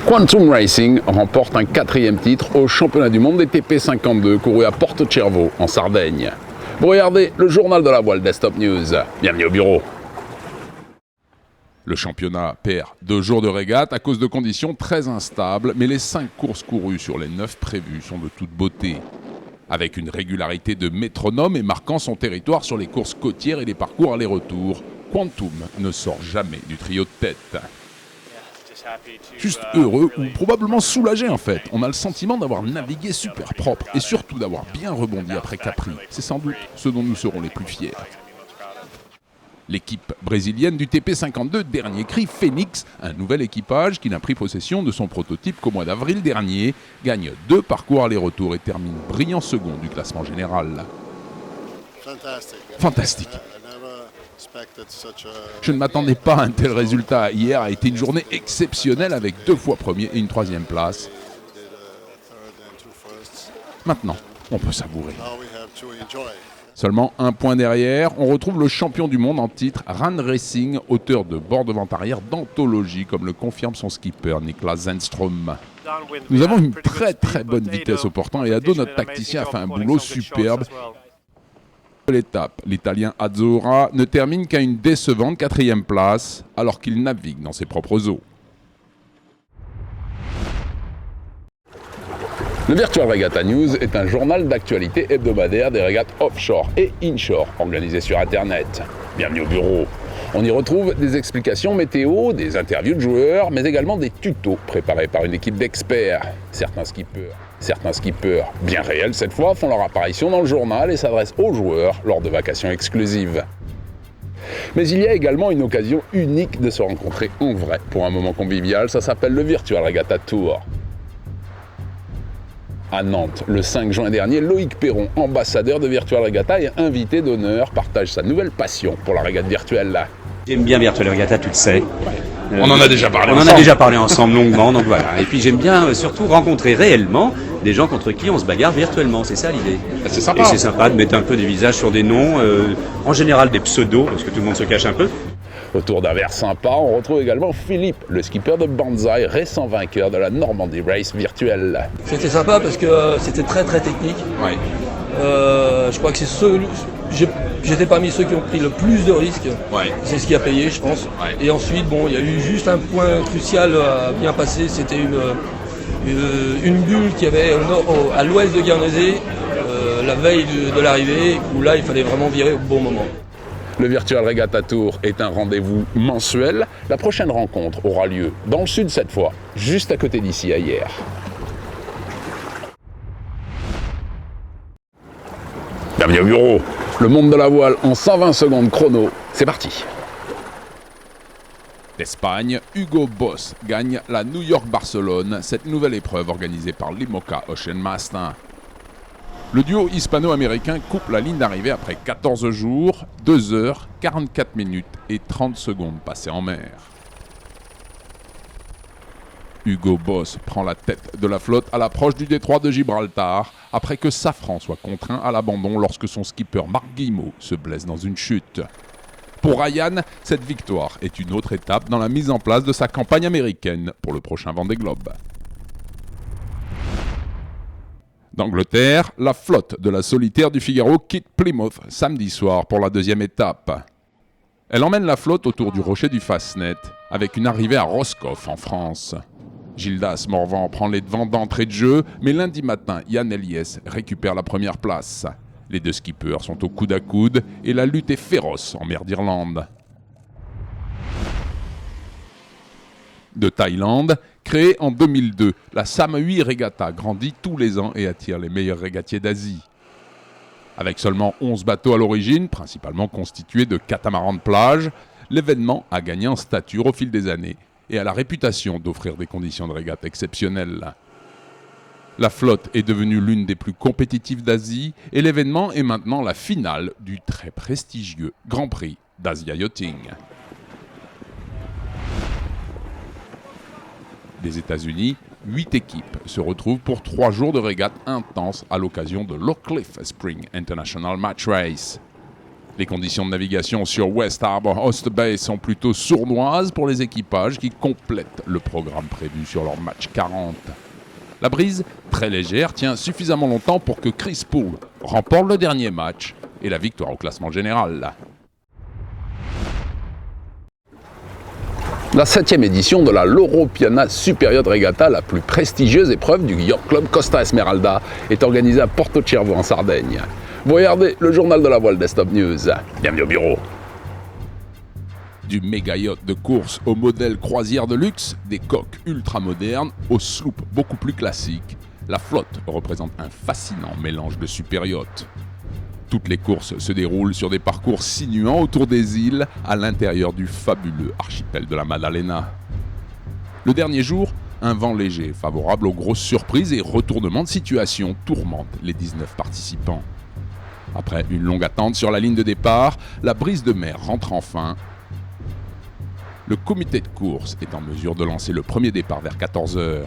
Quantum Racing remporte un 4e titre au championnat du monde des TP52 couru à Porto-Cervo en Sardaigne. Vous regardez le journal de la voile Desktop News. Bienvenue au bureau. Le championnat perd 2 jours de régate à cause de conditions très instables, mais les 5 courses courues sur les 9 prévues sont de toute beauté. Avec une régularité de métronome et marquant son territoire sur les courses côtières et les parcours aller-retour, Quantum ne sort jamais du trio de tête. Juste heureux ou probablement soulagé en fait. On a le sentiment d'avoir navigué super propre et surtout d'avoir bien rebondi après Capri. C'est sans doute ce dont nous serons les plus fiers. L'équipe brésilienne du TP52 dernier cri, Phoenix, un nouvel équipage qui n'a pris possession de son prototype qu'au mois d'avril dernier, gagne 2 parcours aller-retour et termine brillant second du classement général. Fantastique. Je ne m'attendais pas à un tel résultat. Hier a été une journée exceptionnelle avec 2 fois premier et une 3e place. Maintenant, on peut savourer. Seulement 1 point derrière, on retrouve le champion du monde en titre, Ran Racing, auteur de bord de vent arrière d'anthologie, comme le confirme son skipper Niklas Zennström. Nous avons une très bonne vitesse au portant et à dos, notre tacticien a fait un boulot superbe. L'étape, l'Italien Azzurra ne termine qu'à une décevante 4e place, alors qu'il navigue dans ses propres eaux. Le Virtual Regatta News est un journal d'actualité hebdomadaire des régates offshore et inshore organisées sur Internet. Bienvenue au bureau. On y retrouve des explications météo, des interviews de joueurs, mais également des tutos préparés par une équipe d'experts. Certains skippers, bien réels cette fois, font leur apparition dans le journal et s'adressent aux joueurs lors de vacations exclusives. Mais il y a également une occasion unique de se rencontrer en vrai pour un moment convivial, ça s'appelle le Virtual Regatta Tour. À Nantes, le 5 juin dernier, Loïc Perron, ambassadeur de Virtual Regatta et invité d'honneur, partage sa nouvelle passion pour la régate virtuelle. J'aime bien Virtual Regatta, tu le sais. On en a déjà parlé ensemble. On en a déjà parlé ensemble longuement, donc voilà. Et puis j'aime bien surtout rencontrer réellement des gens contre qui on se bagarre virtuellement, c'est ça l'idée. C'est sympa. Et c'est sympa de mettre un peu des visages sur des noms, en général des pseudos, parce que tout le monde se cache un peu. Autour d'un verre sympa, on retrouve également Philippe, le skipper de Banzai, récent vainqueur de la Normandie Race virtuelle. C'était sympa parce que c'était très technique. Ouais. Je crois que j'étais parmi ceux qui ont pris le plus de risques. Ouais. C'est ce qui a payé, je pense. Ouais. Et ensuite, il y a eu juste un point crucial à bien passer. C'était une bulle qui avait à l'ouest de Guernesey, la veille de l'arrivée, où là, il fallait vraiment virer au bon moment. Le Virtual Regatta Tour est un rendez-vous mensuel. La prochaine rencontre aura lieu dans le sud cette fois, juste à côté d'ici, à Hyères. Bienvenue au bureau. Le monde de la voile en 120 secondes chrono. C'est parti. D'Espagne, Hugo Boss gagne la New York-Barcelone, cette nouvelle épreuve organisée par l'IMOCA Ocean Master. Le duo hispano-américain coupe la ligne d'arrivée après 14 jours, 2 heures, 44 minutes et 30 secondes passées en mer. Hugo Boss prend la tête de la flotte à l'approche du détroit de Gibraltar après que Safran soit contraint à l'abandon lorsque son skipper Marc Guillemot se blesse dans une chute. Pour Ryan, cette victoire est une autre étape dans la mise en place de sa campagne américaine pour le prochain Vendée Globe. D'Angleterre, la flotte de la solitaire du Figaro quitte Plymouth samedi soir pour la 2e étape. Elle emmène la flotte autour du rocher du Fastnet, avec une arrivée à Roscoff en France. Gildas Morvan prend les devants d'entrée de jeu, mais lundi matin, Jan Eliès récupère la première place. Les 2 skippers sont au coude à coude et la lutte est féroce en mer d'Irlande. De Thaïlande, créée en 2002, la Samui Regatta grandit tous les ans et attire les meilleurs régatiers d'Asie. Avec seulement 11 bateaux à l'origine, principalement constitués de catamarans de plage, l'événement a gagné en stature au fil des années et a la réputation d'offrir des conditions de régate exceptionnelles. La flotte est devenue l'une des plus compétitives d'Asie et l'événement est maintenant la finale du très prestigieux Grand Prix d'Asia Yachting. Des États-Unis, 8 équipes se retrouvent pour 3 jours de régate intense à l'occasion de l'Oak Cliff Spring International Match Race. Les conditions de navigation sur West Harbour Host Bay sont plutôt sournoises pour les équipages qui complètent le programme prévu sur leur match 40. La brise, très légère, tient suffisamment longtemps pour que Chris Poole remporte le dernier match et la victoire au classement général. La 7e édition de la Loro Piana Superior Regatta, la plus prestigieuse épreuve du Yacht Club Costa Esmeralda, est organisée à Porto Cervo en Sardaigne. Vous regardez le journal de la voile des Stop News. Bienvenue au bureau. Du méga yacht de course au modèle croisière de luxe, des coques ultra modernes aux sloops beaucoup plus classiques, la flotte représente un fascinant mélange de super yachts. Toutes les courses se déroulent sur des parcours sinuants autour des îles à l'intérieur du fabuleux archipel de la Maddalena. Le dernier jour, un vent léger favorable aux grosses surprises et retournements de situation tourmente les 19 participants. Après une longue attente sur la ligne de départ, la brise de mer rentre enfin. Le comité de course est en mesure de lancer le premier départ vers 14h.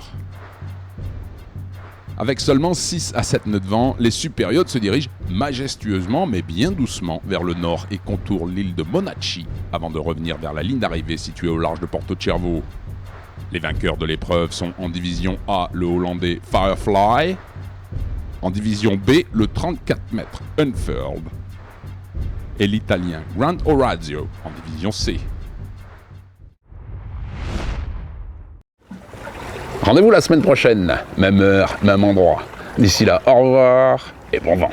Avec seulement 6 à 7 nœuds de vent, les super yachts se dirigent majestueusement mais bien doucement vers le nord et contournent l'île de Monachi avant de revenir vers la ligne d'arrivée située au large de Porto Cervo. Les vainqueurs de l'épreuve sont en division A le hollandais Firefly, en division B le 34 mètres Unfurled et l'italien Grand Orazio en division C. Rendez-vous la semaine prochaine, même heure, même endroit. D'ici là, au revoir et bon vent.